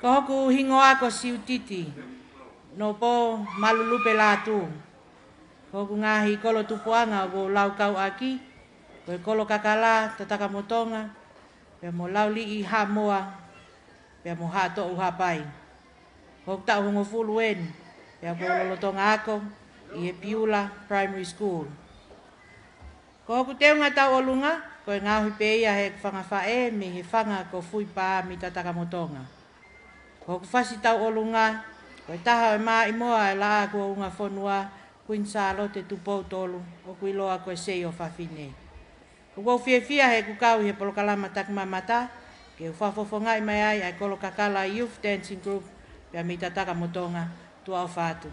Ko hoku hingoa ko Siutiti. No po malulupe Latu. Ko hoku ngahi kolo tupuanga o lau kau aki. Ko kolo kakala tataka motonga. Pea mo lau li i ha moa. Pea mo ha to uha pai. Ko hoku tau hongo fuluen. Pea ko lolotonga ako. I he Piula Primary School. Ko hoku teunga tau olunga. Ko ngahi peia he whanga whae me he whanga ko fui pā mi tataka motonga. Ko fasi tau olunga, ko taha e maa imoa e laa kua unga whanua, kuin salo te tupou tolu, o kui loa koe sei o whawhine. Ko kou fia he kukau he polokalama takmamata, ke u whafofongai mai ai ai kolo kakala Youth Dancing Group, pia mi tataka motonga, tua o whātu.